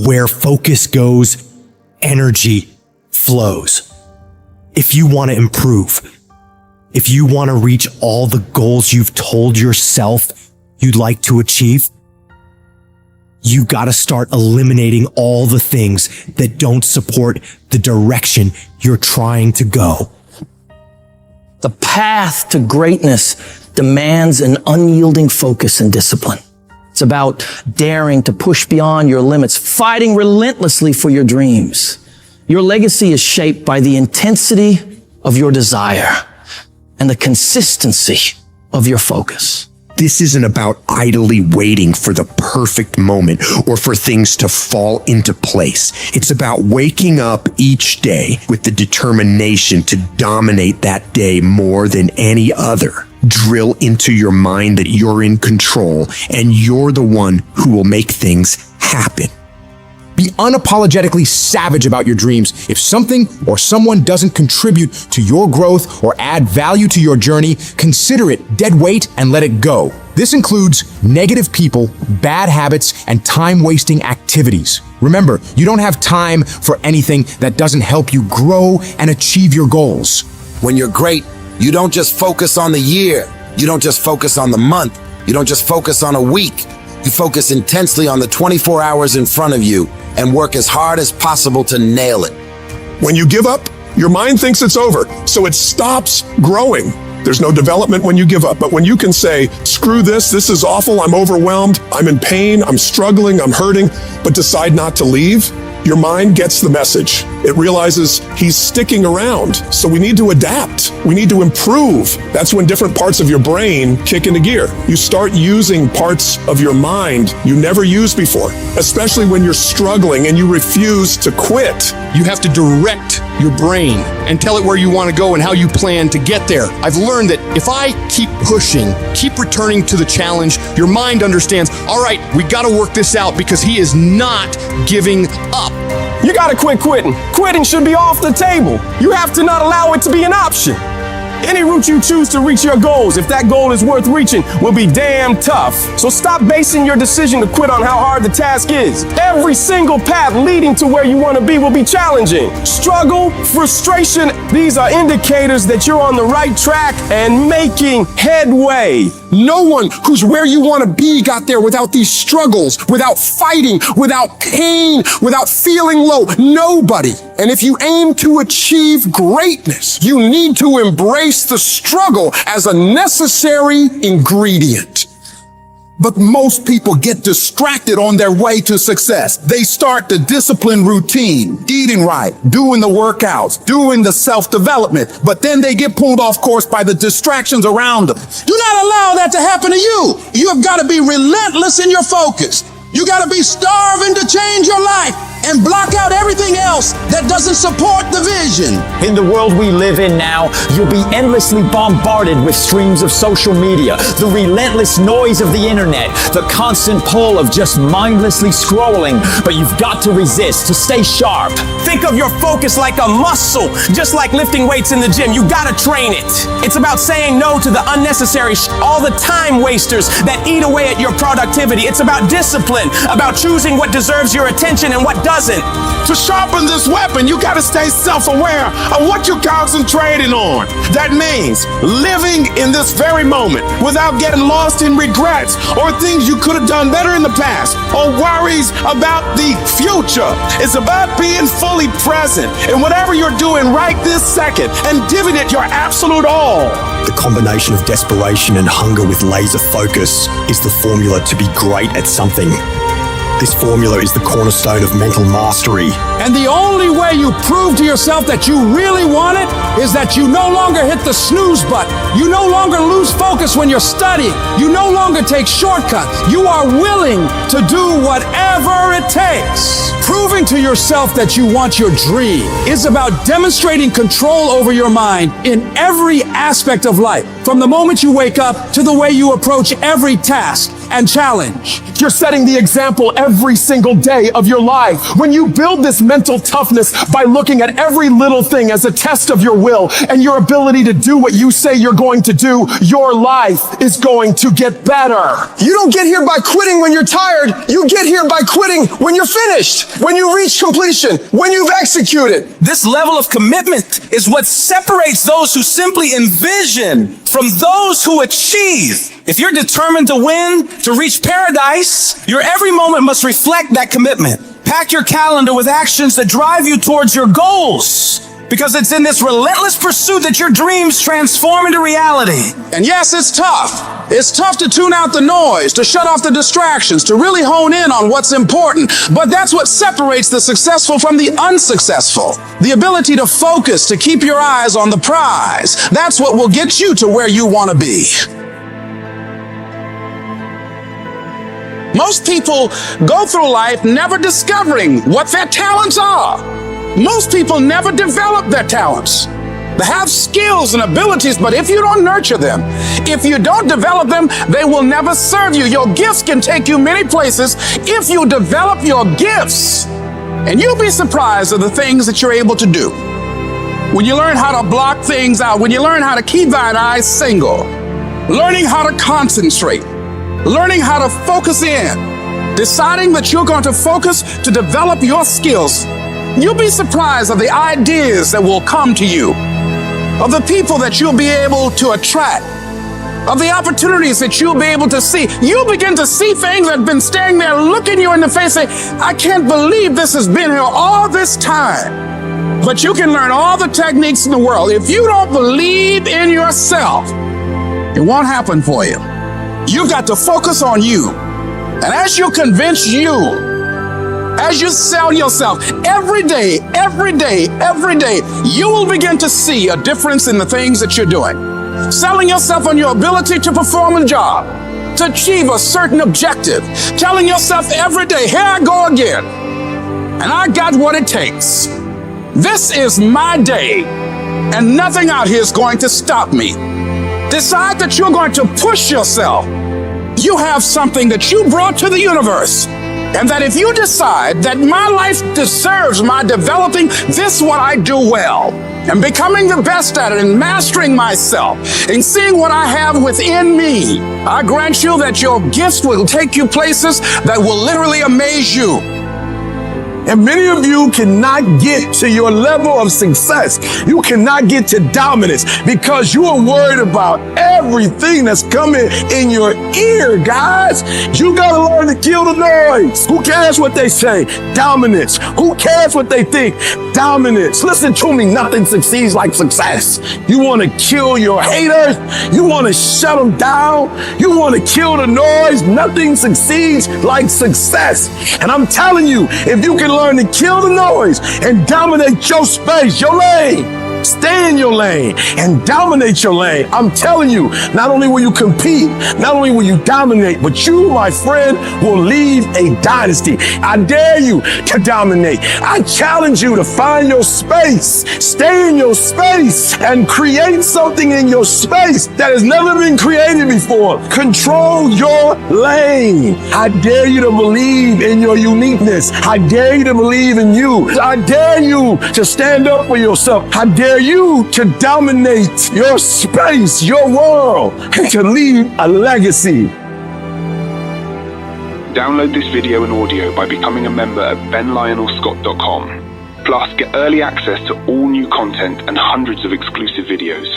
Where focus goes, energy flows. If you want to improve, if you want to reach all the goals you've told yourself you'd like to achieve, you got to start eliminating all the things that don't support the direction you're trying to go. The path to greatness demands an unyielding focus and discipline. It's about daring to push beyond your limits, fighting relentlessly for your dreams. Your legacy is shaped by the intensity of your desire and the consistency of your focus. This isn't about idly waiting for the perfect moment or for things to fall into place. It's about waking up each day with the determination to dominate that day more than any other. Drill into your mind that you're in control and you're the one who will make things happen. Be unapologetically savage about your dreams. If something or someone doesn't contribute to your growth or add value to your journey, consider it dead weight and let it go. This includes negative people, bad habits, and time-wasting activities. Remember, you don't have time for anything that doesn't help you grow and achieve your goals. When you're great, you don't just focus on the year. You don't just focus on the month. You don't just focus on a week. You focus intensely on the 24 hours in front of you and work as hard as possible to nail it. When you give up, your mind thinks it's over, so it stops growing. There's no development when you give up, but when you can say, screw this is awful, I'm overwhelmed, I'm in pain, I'm struggling, I'm hurting, but decide not to leave, your mind gets the message. It realizes he's sticking around, so we need to adapt. We need to improve. That's when different parts of your brain kick into gear. You start using parts of your mind you never used before, especially when you're struggling and you refuse to quit. You have to direct your brain and tell it where you want to go and how you plan to get there. I've learned that if I keep pushing, keep returning to the challenge, your mind understands, all right, we got to work this out because he is not giving up. You gotta quit quitting. Quitting should be off the table. You have to not allow it to be an option. Any route you choose to reach your goals, if that goal is worth reaching, will be damn tough. So stop basing your decision to quit on how hard the task is. Every single path leading to where you want to be will be challenging. Struggle, frustration, these are indicators that you're on the right track and making headway. No one who's where you want to be got there without these struggles, without fighting, without pain, without feeling low. Nobody. And if you aim to achieve greatness, you need to embrace the struggle as a necessary ingredient. But most people get distracted on their way to success. They start the disciplined routine, eating right, doing the workouts, doing the self-development, but then they get pulled off course by the distractions around them. Do not allow that to happen to you. You have got to be relentless in your focus. You got to be starving to change your life and block out everything else that doesn't support the vision. In the world we live in now, you'll be endlessly bombarded with streams of social media, the relentless noise of the internet, the constant pull of just mindlessly scrolling, but you've got to resist to stay sharp. Think of your focus like a muscle, just like lifting weights in the gym. You gotta train it. It's about saying no to the unnecessary all the time wasters that eat away at your productivity. It's about discipline, about choosing what deserves your attention and what doesn't. To sharpen this weapon, you gotta stay self-aware of what you're concentrating on. That means living in this very moment without getting lost in regrets or things you could have done better in the past or worries about the future. It's about being fully present in whatever you're doing right this second and giving it your absolute all. The combination of desperation and hunger with laser focus is the formula to be great at something. This formula is the cornerstone of mental mastery. And the only way you prove to yourself that you really want it is that you no longer hit the snooze button. You no longer lose focus when you're studying. You no longer take shortcuts. You are willing to do whatever it takes. Proving to yourself that you want your dream is about demonstrating control over your mind in every aspect of life, from the moment you wake up to the way you approach every task and challenge. You're setting the example every single day of your life. When you build this mental toughness by looking at every little thing as a test of your will and your ability to do what you say you're going to do, your life is going to get better. You don't get here by quitting when you're tired. You get here by quitting when you're finished, when you reach completion, when you've executed. This level of commitment is what separates those who simply envision from those who achieve. If you're determined to win, to reach paradise, your every moment must reflect that commitment. Pack your calendar with actions that drive you towards your goals, because it's in this relentless pursuit that your dreams transform into reality. And yes, it's tough. It's tough to tune out the noise, to shut off the distractions, to really hone in on what's important. But that's what separates the successful from the unsuccessful. The ability to focus, to keep your eyes on the prize. That's what will get you to where you want to be. Most people go through life never discovering what their talents are. Most people never develop their talents. They have skills and abilities, but if you don't nurture them, if you don't develop them, they will never serve you. Your gifts can take you many places if you develop your gifts. And you'll be surprised at the things that you're able to do. When you learn how to block things out, when you learn how to keep thine eyes single, learning how to concentrate, learning how to focus in, deciding that you're going to focus to develop your skills, you'll be surprised at the ideas that will come to you, of the people that you'll be able to attract, of the opportunities that you'll be able to see. You'll begin to see things that have been standing there looking you in the face saying, I can't believe this has been here all this time. But you can learn all the techniques in the world. If you don't believe in yourself, it won't happen for you. You've got to focus on you. And as you convince you, as you sell yourself every day, you will begin to see a difference in the things that you're doing. Selling yourself on your ability to perform a job, to achieve a certain objective. Telling yourself every day, here I go again. And I got what it takes. This is my day, and nothing out here is going to stop me. Decide that you're going to push yourself. You have something that you brought to the universe. And that if you decide that my life deserves my developing this what I do well, and becoming the best at it, and mastering myself, and seeing what I have within me, I grant you that your gifts will take you places that will literally amaze you. And many of you cannot get to your level of success. You cannot get to dominance because you are worried about everything that's coming in your ear, guys. You gotta learn to kill the noise. Who cares what they say? Dominance. Who cares what they think? Dominance. Listen to me, nothing succeeds like success. You wanna kill your haters? You wanna shut them down? You wanna kill the noise? Nothing succeeds like success. And I'm telling you, if you can learn to kill the noise and dominate your space, your lane. Stay in your lane and dominate your lane. I'm telling you, not only will you compete, not only will you dominate, but you, my friend, will leave a dynasty. I dare you to dominate. I challenge you to find your space. Stay in your space and create something in your space that has never been created before. Control your lane. I dare you to believe in your uniqueness. I dare you to believe in you. I dare you to stand up for yourself. I dare you to dominate your space, your world, and to leave a legacy. Download this video and audio by becoming a member at benlionelscott.com. Plus, get early access to all new content and hundreds of exclusive videos.